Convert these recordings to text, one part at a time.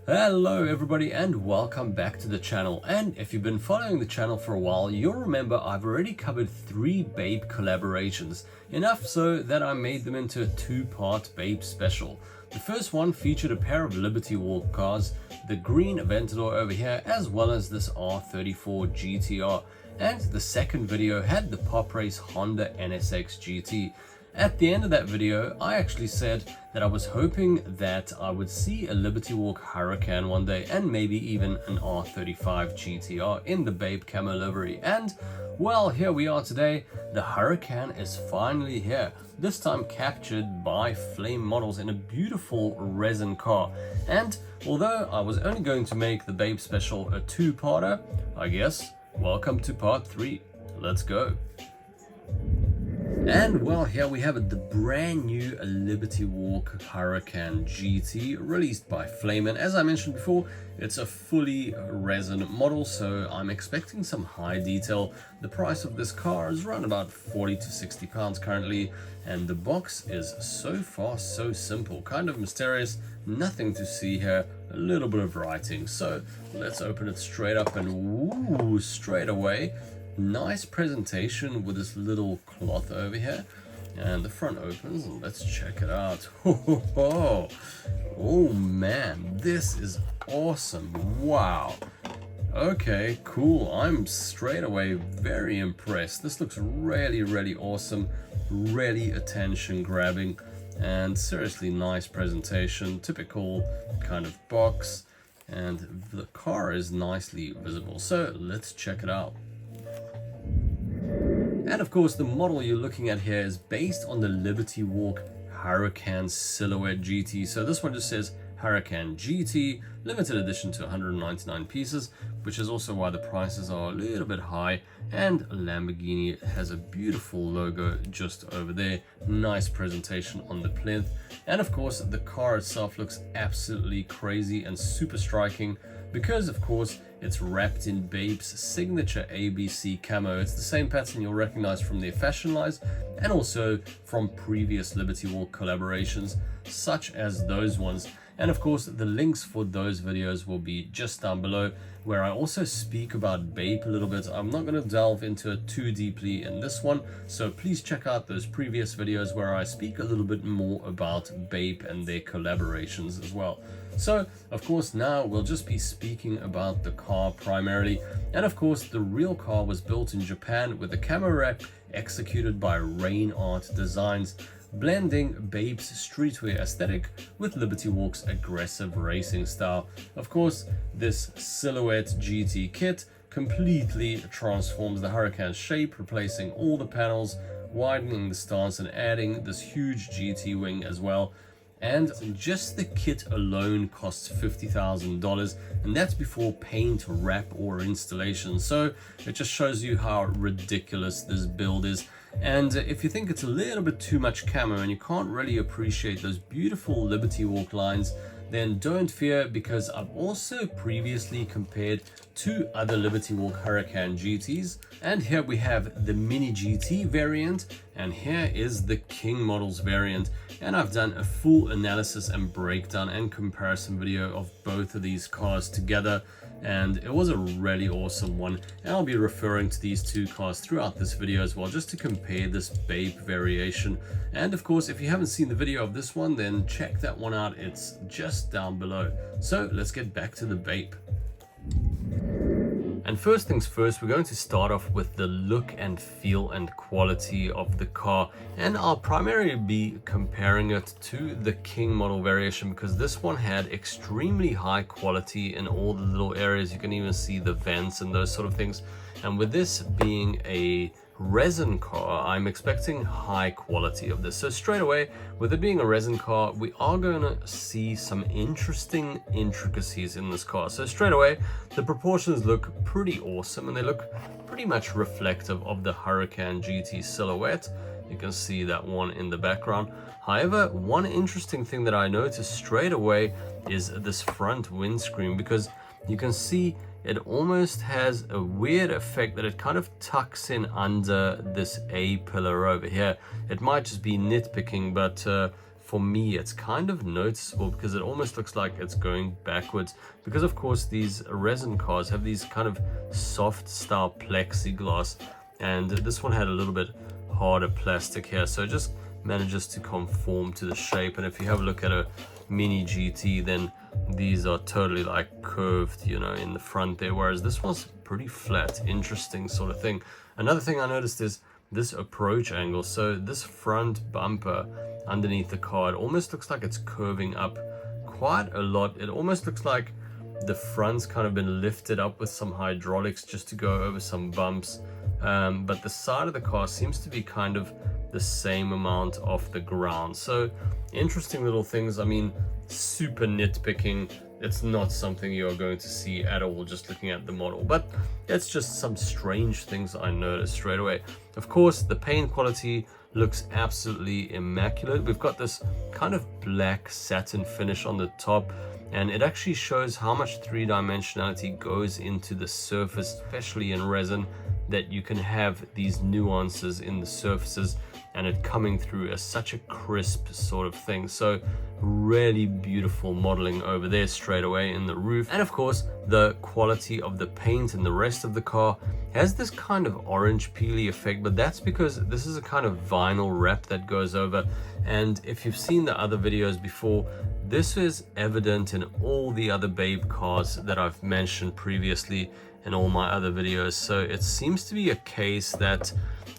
Hello everybody and welcome back to the channel. And if you've been following the channel for a while, you'll remember I've already covered 3 Bape collaborations, enough so that I made them into a 2-part Bape special. The first one featured a pair of Liberty Walk cars, the green Aventador over here, as well as this R34 GTR. And the second video had the PopRace Honda NSX GT. At the end of that video, I actually said that I was hoping that I would see a Liberty Walk Huracan one day and maybe even an R35 GTR in the Bape Camo livery. And well, here we are today. The Huracan is finally here, this time captured by Flame Models in a beautiful resin car. And although I was only going to make the Bape special a 2-parter, I guess, welcome to part 3. Let's go. And well, here we have it, the brand new Liberty Walk Huracan GT released by Flame. And as I mentioned before, it's a fully resin model, so I'm expecting some high detail. The price of this car is around about 40 to 60 pounds currently, and the box is so far so simple, kind of mysterious, nothing to see here, a little bit of writing. So let's open it straight up and woo, straight away. Nice presentation with this little cloth over here, and the front opens and let's check it out. Oh man, this is awesome. Wow. Okay, cool. I'm straight away very impressed. This looks really awesome, really attention grabbing, and seriously nice presentation. Typical kind of box, and the car is nicely visible. So let's check it out. And of course, the model you're looking at here is based on the Liberty Walk Huracan Silhouette GT. So this one just says Huracan GT, limited edition to 199 pieces, which is also why the prices are a little bit high. And Lamborghini has a beautiful logo just over there. Nice presentation on the plinth. And of course, the car itself looks absolutely crazy and super striking, because of course it's wrapped in Bape's signature ABC camo. It's the same pattern you'll recognize from their fashion lines and also from previous Liberty Walk collaborations such as those ones. And of course the links for those videos will be just down below, where I also speak about Bape a little bit. I'm not going to delve into it too deeply in this one, so please check out those previous videos where I speak a little bit more about Bape and their collaborations as well. So of course now we'll just be speaking about the car primarily, and of course the real car was built in Japan with a camo wrap executed by Resin Designs, blending Bape's streetwear aesthetic with Liberty Walk's aggressive racing style. Of course, this Silhouette GT kit completely transforms the Huracan's shape, replacing all the panels, widening the stance and adding this huge GT wing as well. And just the kit alone costs $50,000, and that's before paint, wrap or installation. So it just shows you how ridiculous this build is. And if you think it's a little bit too much camo and you can't really appreciate those beautiful Liberty Walk lines, then don't fear, because I've also previously compared 2 other Liberty Walk Huracan GTs. And here we have the Mini GT variant, and here is the King Models variant. And I've done a full analysis and breakdown and comparison video of both of these cars together, and it was a really awesome one. And I'll be referring to these 2 cars throughout this video as well, just to compare this Bape variation. And of course, if you haven't seen the video of this one, then check that one out. It's just down below. So let's get back to the Bape. And first things first, we're going to start off with the look and feel and quality of the car. And I'll primarily be comparing it to the King model variation, because this one had extremely high quality in all the little areas. You can even see the vents and those sort of things. And with this being a resin car, I'm expecting high quality of this. So straight away, with it being a resin car, we are going to see some interesting intricacies in this car. So straight away, the proportions look pretty awesome, and they look pretty much reflective of the Huracan GT silhouette. You can see that one in the background. However, one interesting thing that I noticed straight away is this front windscreen, because you can see it almost has a weird effect that it kind of tucks in under this A pillar over here. It might just be nitpicking, but for me, it's kind of noticeable because it almost looks like it's going backwards, because of course these resin cars have these kind of soft style plexiglass, and this one had a little bit harder plastic here, so it just manages to conform to the shape. And if you have a look at a Mini GT, then these are totally like curved, you know, in the front there, whereas this one's pretty flat. Interesting sort of thing. Another thing I noticed is this approach angle. So this front bumper underneath the car, it almost looks like it's curving up quite a lot. It almost looks like the front's kind of been lifted up with some hydraulics just to go over some bumps, but the side of the car seems to be kind of the same amount off the ground. So interesting little things. I mean, super nitpicking. It's not something you're going to see at all just looking at the model, but it's just some strange things I noticed straight away. Of course, the paint quality looks absolutely immaculate. We've got this kind of black satin finish on the top, and it actually shows how much three-dimensionality goes into the surface, especially in resin, that you can have these nuances in the surfaces and it coming through as such a crisp sort of thing. So really beautiful modeling over there straight away in the roof. And of course, the quality of the paint and the rest of the car has this kind of orange peely effect, but that's because this is a kind of vinyl wrap that goes over. And if you've seen the other videos before, this is evident in all the other Bape cars that I've mentioned previously in all my other videos. So it seems to be a case that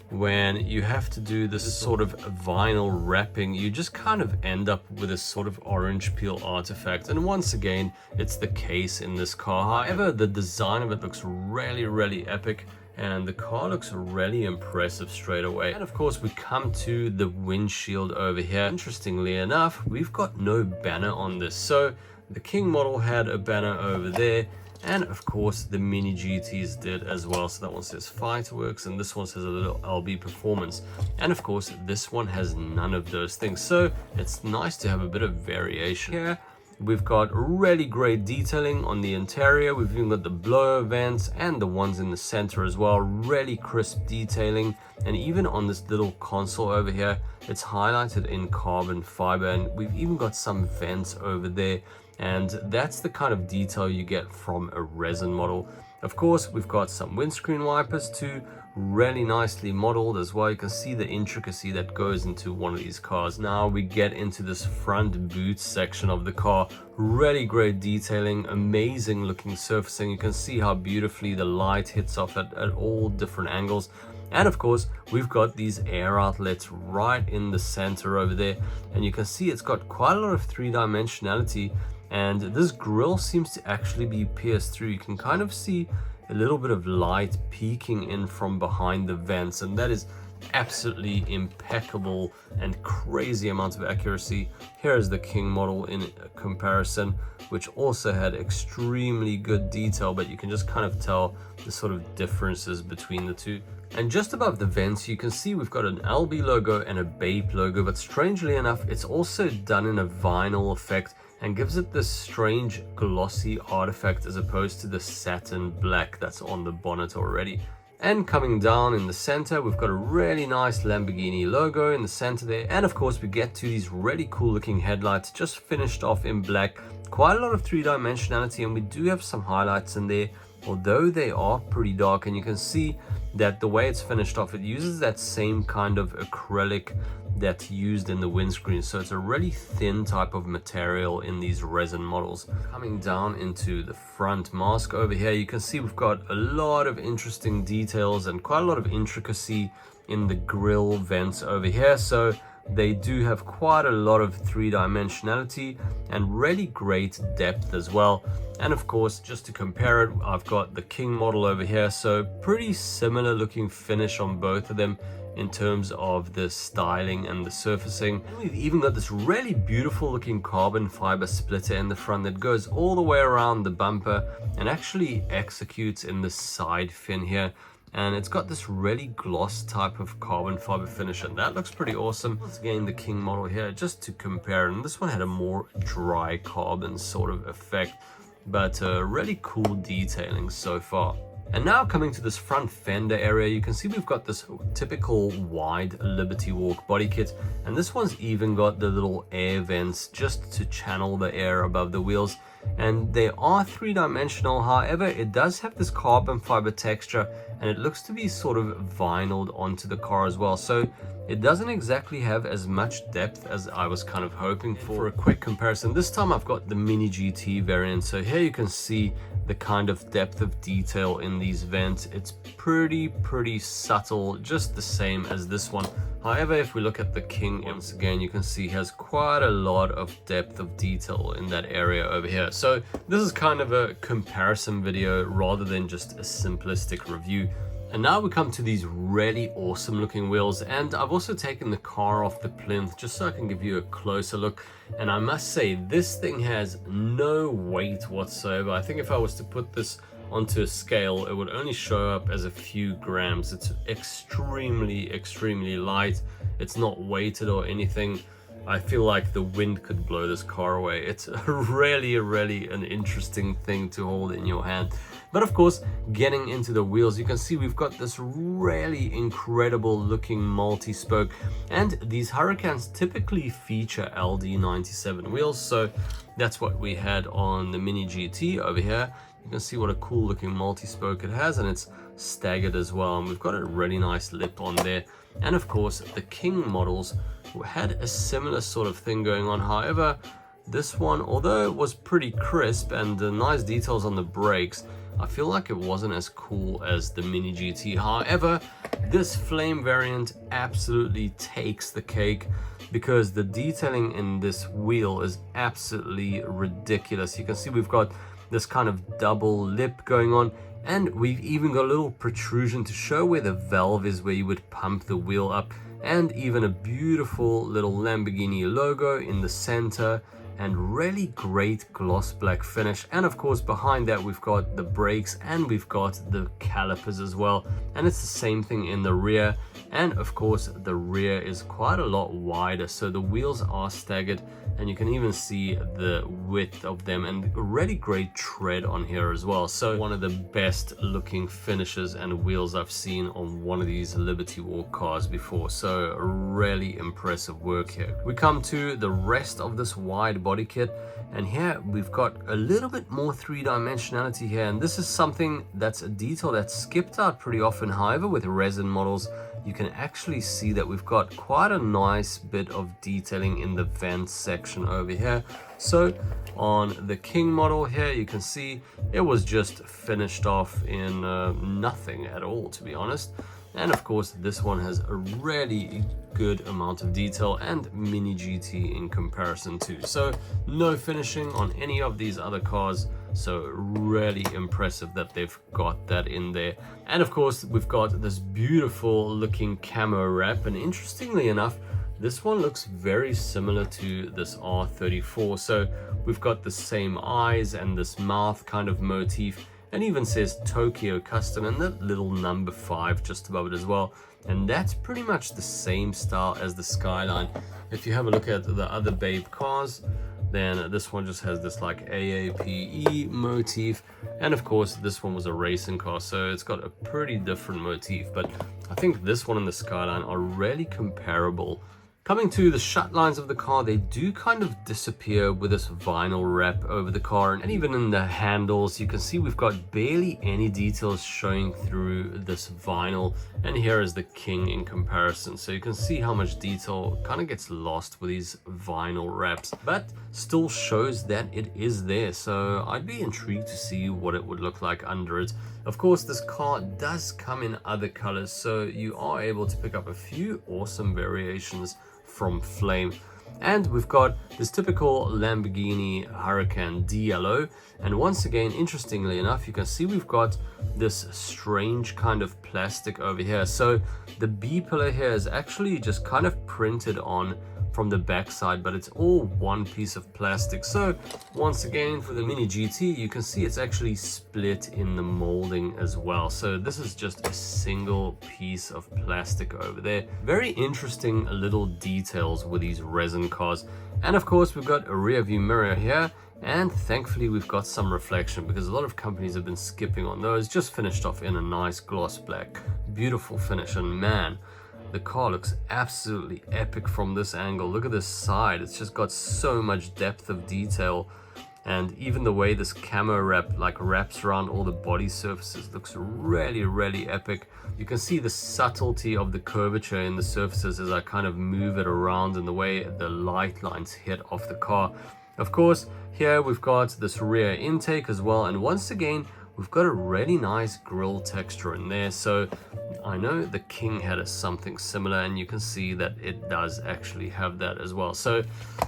when you have to do this sort of vinyl wrapping, you just kind of end up with a sort of orange peel artifact. And once again, it's the case in this car. However, the design of it looks really, really epic, and the car looks really impressive straight away. And of course, we come to the windshield over here. Interestingly enough, we've got no banner on this. So the King model had a banner over there, and of course the Mini GTs did as well. So that one says Fighterworks and this one says a little LB Performance, and of course this one has none of those things. So it's nice to have a bit of variation here. We've got really great detailing on the interior. We've even got the blower vents and the ones in the center as well. Really crisp detailing. And even on this little console over here, it's highlighted in carbon fiber. And we've even got some vents over there. And that's the kind of detail you get from a resin model. Of course, we've got some windscreen wipers too, really nicely modeled as well. You can see the intricacy that goes into one of these cars. Now we get into this front boot section of the car. Really great detailing, amazing looking surfacing. You can see how beautifully the light hits off at all different angles. And of course, we've got these air outlets right in the center over there. And you can see it's got quite a lot of three-dimensionality. And this grille seems to actually be pierced through. You can kind of see a little bit of light peeking in from behind the vents, and that is absolutely impeccable and crazy amounts of accuracy. Here is the King model in comparison, which also had extremely good detail, but you can just kind of tell the sort of differences between the two. And just above the vents, you can see we've got an LB logo and a Bape logo, but strangely enough, it's also done in a vinyl effect and gives it this strange glossy artifact as opposed to the satin black that's on the bonnet already. And coming down in the center, we've got a really nice Lamborghini logo in the center there. And of course, we get to these really cool looking headlights just finished off in black. Quite a lot of three-dimensionality, and we do have some highlights in there, although they are pretty dark. And you can see that the way it's finished off, it uses that same kind of acrylic that's used in the windscreen. So it's a really thin type of material in these resin models. Coming down into the front mask over here, you can see we've got a lot of interesting details and quite a lot of intricacy in the grille vents over here. So they do have quite a lot of three-dimensionality and really great depth as well. And of course, just to compare it, I've got the King model over here. So pretty similar looking finish on both of them in terms of the styling and the surfacing. And we've even got this really beautiful looking carbon fiber splitter in the front that goes all the way around the bumper and actually executes in the side fin here. And it's got this really gloss type of carbon fiber finish, and that looks pretty awesome. Once again, the King model here, just to compare, and this one had a more dry carbon sort of effect, but really cool detailing so far. And now coming to this front fender area, you can see we've got this typical wide Liberty Walk body kit, and this one's even got the little air vents just to channel the air above the wheels. And they are three-dimensional, however it does have this carbon fiber texture, and it looks to be sort of vinyled onto the car as well, so it doesn't exactly have as much depth as I was kind of hoping for. For a quick comparison, this time I've got the Mini GT variant, so here you can see the kind of depth of detail in these vents. It's pretty subtle, just the same as this one. However, if we look at the King, once again, you can see has quite a lot of depth of detail in that area over here. So this is kind of a comparison video rather than just a simplistic review. And now we come to these really awesome looking wheels, and I've also taken the car off the plinth just so I can give you a closer look. And I must say, this thing has no weight whatsoever. I think if I was to put this onto a scale, it would only show up as a few grams. It's extremely light. It's not weighted or anything. I feel like the wind could blow this car away. It's really an interesting thing to hold in your hand. But of course, getting into the wheels, you can see we've got this really incredible looking multi-spoke, and these Huracans typically feature LD97 wheels, so that's what we had on the Mini GT over here. You can see what a cool looking multi-spoke it has, and it's staggered as well, and we've got a really nice lip on there. And of course, the King models had a similar sort of thing going on. However, this one, although it was pretty crisp and nice details on the brakes, I feel like it wasn't as cool as the Mini GT. However, this Flame variant absolutely takes the cake because the detailing in this wheel is absolutely ridiculous. You can see we've got this kind of double lip going on, and we've even got a little protrusion to show where the valve is, where you would pump the wheel up, and even a beautiful little Lamborghini logo in the center, and really great gloss black finish. And of course, behind that we've got the brakes and we've got the calipers as well, and it's the same thing in the rear. And of course, the rear is quite a lot wider, so the wheels are staggered, and you can even see the width of them, and really great tread on here as well. So one of the best looking finishes and wheels I've seen on one of these Liberty Walk cars before, so really impressive work here. We come to the rest of this wide body kit, and here we've got a little bit more three-dimensionality here, and this is something that's a detail that's skipped out pretty often. However, with Resin models, you can actually see that we've got quite a nice bit of detailing in the vent section over here. So on the King model here, you can see it was just finished off in nothing at all, to be honest. And of course, this one has a really good amount of detail, and Mini GT in comparison too. So no finishing on any of these other cars, so really impressive that they've got that in there. And of course, we've got this beautiful looking camo wrap, and interestingly enough, this one looks very similar to this R34. So we've got the same eyes and this mouth kind of motif, and even says Tokyo Custom and that little number 5 just above it as well. And that's pretty much the same style as the Skyline. If you have a look at the other Bape cars, then this one just has this like AAPE motif, and of course this one was a racing car, so it's got a pretty different motif. But I think this one and the Skyline are really comparable. Coming to the shut lines of the car, they do kind of disappear with this vinyl wrap over the car, and even in the handles you can see we've got barely any details showing through this vinyl. And here is the King in comparison, so you can see how much detail kind of gets lost with these vinyl wraps, but still shows that it is there. So I'd be intrigued to see what it would look like under it. Of course, this car does come in other colors, so you are able to pick up a few awesome variations from Flame. And we've got this typical Lamborghini Huracan yellow, and once again, interestingly enough, you can see we've got this strange kind of plastic over here. So the B pillar here is actually just kind of printed on from the backside, but it's all one piece of plastic. So once again, for the Mini GT, you can see it's actually split in the molding as well. So this is just a single piece of plastic over there. Very interesting little details with these Resin cars. And of course, we've got a rear view mirror here, And thankfully we've got some reflection, because a lot of companies have been skipping on those. Just finished off in a nice gloss black, beautiful finish. And man, the car looks absolutely epic from this angle. Look at this side, it's just got so much depth of detail. And even the way this camo wrap wraps around all the body surfaces looks really epic. You can see the subtlety of the curvature in the surfaces as I kind of move it around, and the way the light lines hit off the car. Of course, here we've got this rear intake as well, and once again we've got a really nice grille texture in there. So I know the King had something similar, and you can see that it does actually have that as well. So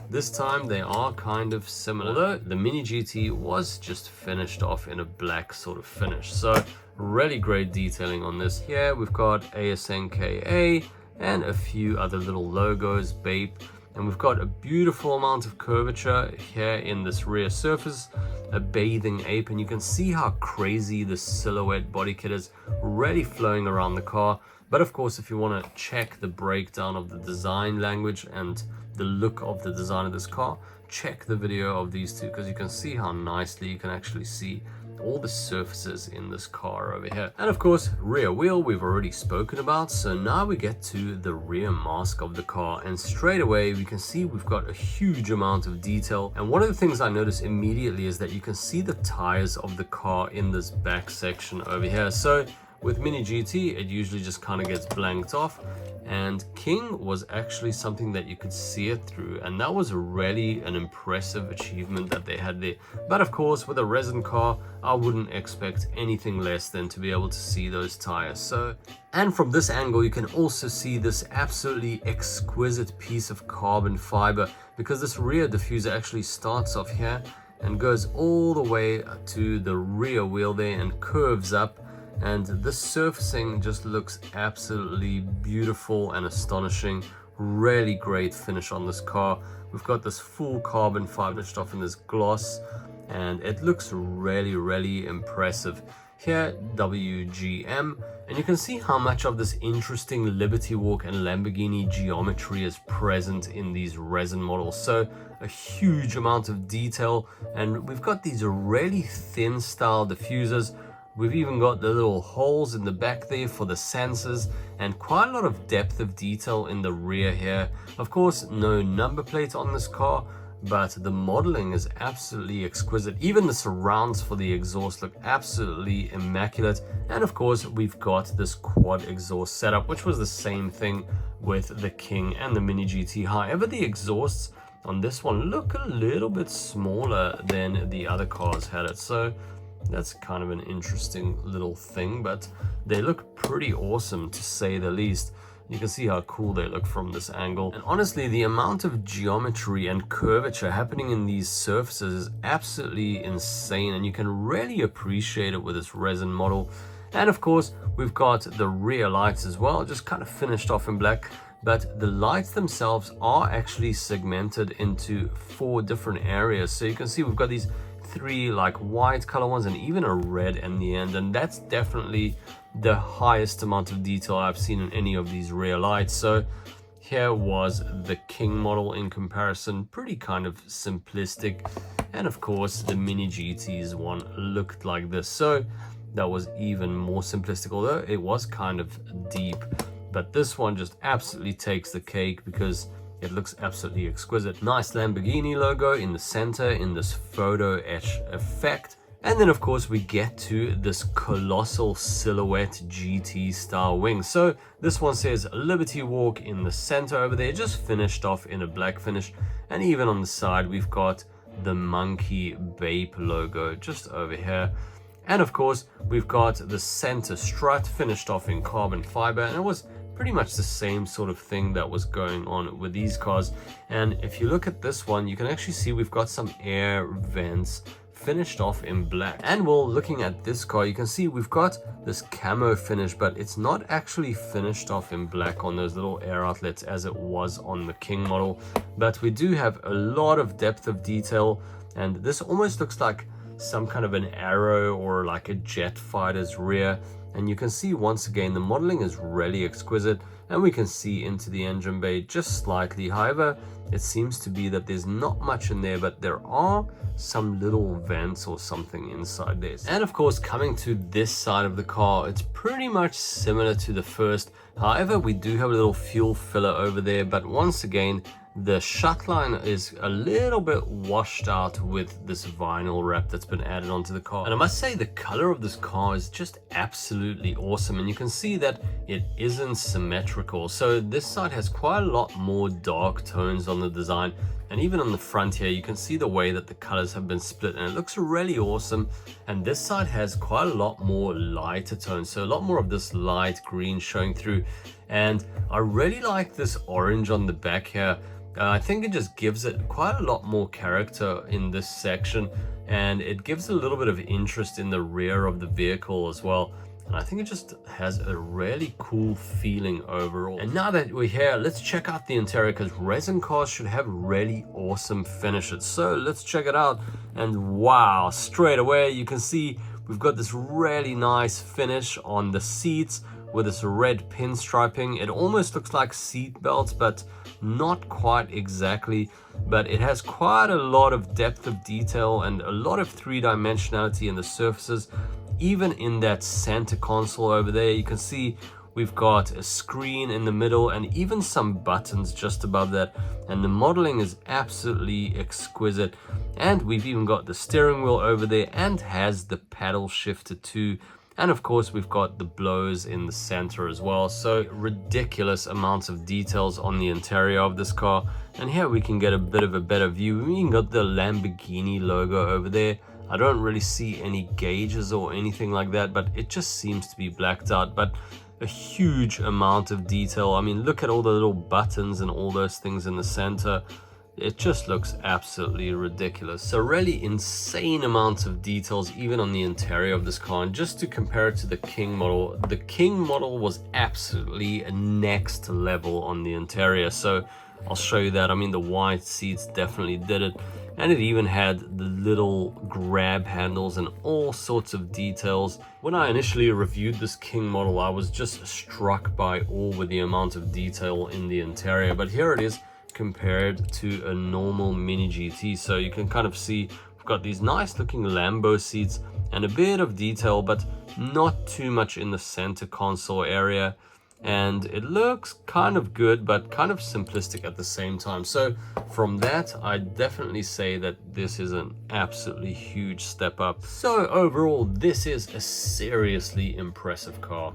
this time they are kind of similar, although the Mini GT was just finished off in a black sort of finish. So really great detailing on this. Here we've got ASNKA and a few other little logos, Bape. And we've got a beautiful amount of curvature here in this rear surface, a bathing ape, and you can see how crazy the silhouette body kit is, really flowing around the car. But of course, if you want to check the breakdown of the design language and the look of the design of this car, check the video of these two, because you can see how nicely you can actually see all the surfaces in this car over here. And of course, rear wheel we've already spoken about, so now we get to the rear mask of the car, and straight away we can see we've got a huge amount of detail. And one of the things I noticed immediately is that you can see the tires of the car in this back section over here. So with Mini GT, it usually just kind of gets blanked off, and King was actually something that you could see it through, and that was really an impressive achievement that they had there. But of course, with a resin car, I wouldn't expect anything less than to be able to see those tires. So, and from this angle, you can also see this absolutely exquisite piece of carbon fiber, because this rear diffuser actually starts off here and goes all the way to the rear wheel there and curves up. And this surfacing just looks absolutely beautiful and astonishing. Really great finish on this car. We've got this full carbon fiber finished off in this gloss, and it looks really impressive. Here, WGM, and you can see how much of this interesting Liberty Walk and Lamborghini geometry is present in these resin models. So a huge amount of detail, and we've got these really thin style diffusers. We've even got the little holes in the back there for the sensors, and quite a lot of depth of detail in the rear here. Of course, no number plate on this car, but the modeling is absolutely exquisite. Even the surrounds for the exhaust look absolutely immaculate. And of course, we've got this quad exhaust setup, which was the same thing with the King and the Mini GT. However, the exhausts on this one look a little bit smaller than the other cars had it. So that's kind of an interesting little thing, but they look pretty awesome to say the least. You can see how cool they look from this angle. And honestly, the amount of geometry and curvature happening in these surfaces is absolutely insane, and you can really appreciate it with this resin model. And of course, we've got the rear lights as well, just kind of finished off in black. But the lights themselves are actually segmented into 4 different areas. So you can see we've got these 3 white color ones and even a red in the end, and that's definitely the highest amount of detail I've seen in any of these rear lights. So here was the King model in comparison, pretty kind of simplistic, and of course the Mini GT's one looked like this, so that was even more simplistic, although it was kind of deep. But this one just absolutely takes the cake because it looks absolutely exquisite. Nice Lamborghini logo in the center in this photo etch effect. And then of course we get to this colossal silhouette GT style wing. So this one says Liberty Walk in the center over there, just finished off in a black finish. And even on the side we've got the monkey Bape logo just over here. And of course we've got the center strut finished off in carbon fiber, and it was pretty much the same sort of thing that was going on with these cars. And if you look at this one, you can actually see we've got some air vents finished off in black. And while looking at this car, you can see we've got this camo finish, but it's not actually finished off in black on those little air outlets as it was on the King model. But we do have a lot of depth of detail, and this almost looks like some kind of an arrow or like a jet fighter's rear. And you can see once again the modeling is really exquisite, and we can see into the engine bay just slightly. However, it seems to be that there's not much in there, but there are some little vents or something inside there. And of course, coming to this side of the car, it's pretty much similar to the first. However, we do have a little fuel filler over there, but once again, the shut line is a little bit washed out with this vinyl wrap that's been added onto the car. And I must say the color of this car is just absolutely awesome, and you can see that it isn't symmetrical. So this side has quite a lot more dark tones on the design, and even on the front here you can see the way that the colors have been split, and it looks really awesome. And this side has quite a lot more lighter tones, so a lot more of this light green showing through. And I really like this orange on the back here. I think it just gives it quite a lot more character in this section, and it gives a little bit of interest in the rear of the vehicle as well. And I think it just has a really cool feeling overall. And now that we're here, let's check out the interior, because resin cars should have really awesome finishes. So let's check it out. And wow, straight away you can see we've got this really nice finish on the seats with this red pinstriping. It almost looks like seat belts, but not quite exactly. But it has quite a lot of depth of detail and a lot of three-dimensionality in the surfaces. Even in that center console over there, you can see we've got a screen in the middle and even some buttons just above that. And the modeling is absolutely exquisite. And we've even got the steering wheel over there and has the paddle shifter too. And of course, we've got the blows in the center as well. So ridiculous amounts of details on the interior of this car. And here we can get a bit of a better view. We even got the Lamborghini logo over there. I don't really see any gauges or anything like that, but it just seems to be blacked out. But a huge amount of detail. I mean, look at all the little buttons and all those things in the center. It just looks absolutely ridiculous. So really insane amounts of details even on the interior of this car. And just to compare it to the King model, the King model was absolutely next level on the interior. So I'll show you that. I mean, the wide seats definitely did it. And it even had the little grab handles and all sorts of details. When I initially reviewed this King model, I was just struck by awe with the amount of detail in the interior. But here it is compared to a normal Mini GT. So you can kind of see we've got these nice looking Lambo seats and a bit of detail, but not too much in the center console area. And it looks kind of good, but kind of simplistic at the same time. So from that, I definitely say that this is an absolutely huge step up. So overall, this is a seriously impressive car.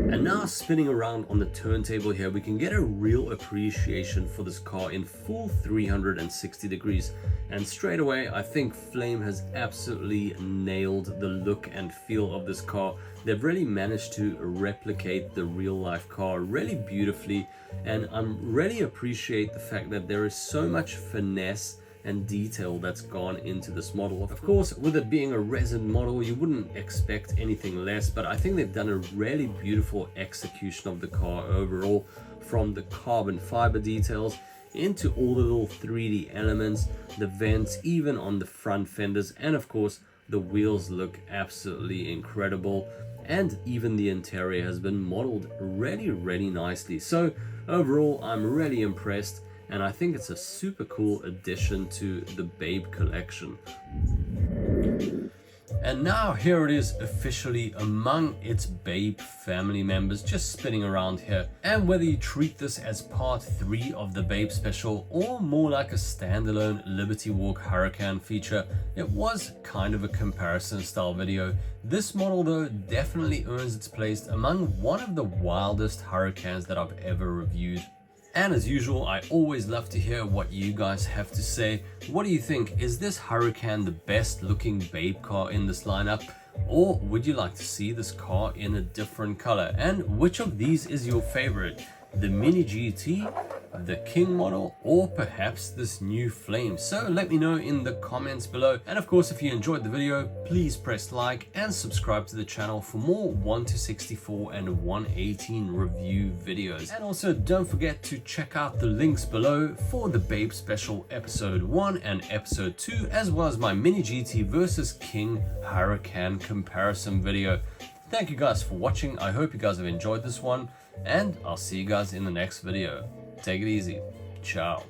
And now spinning around on the turntable here, we can get a real appreciation for this car in full 360 degrees. And straight away, I think Flame has absolutely nailed the look and feel of this car. They've really managed to replicate the real life car really beautifully. And I really appreciate the fact that there is so much finesse and detail that's gone into this model. Of course, with it being a resin model, you wouldn't expect anything less, but I think they've done a really beautiful execution of the car overall, from the carbon fiber details into all the little 3D elements, the vents, even on the front fenders, and of course, the wheels look absolutely incredible. And even the interior has been modeled really nicely. So overall, I'm really impressed. And I think it's a super cool addition to the Bape collection. And now here it is officially among its Bape family members, just spinning around here. And whether you treat this as part 3 of the Bape special or more like a standalone Liberty Walk Huracan feature, it was kind of a comparison style video. This model though definitely earns its place among one of the wildest Huracans that I've ever reviewed. And as usual, I always love to hear what you guys have to say. What do you think? Is this Huracan the best looking Bape car in this lineup? Or would you like to see this car in a different color? And which of these is your favorite? The Mini GT, the King model, or perhaps this new Flame? So let me know in the comments below. And of course, if you enjoyed the video, please press like and subscribe to the channel for more 1-64 and 118 review videos. And also don't forget to check out the links below for the Bape special episode 1 and episode 2, as well as my Mini GT versus King Huracan comparison video. Thank you guys for watching. I hope you guys have enjoyed this one, and I'll see you guys in the next video. Take it easy. Ciao.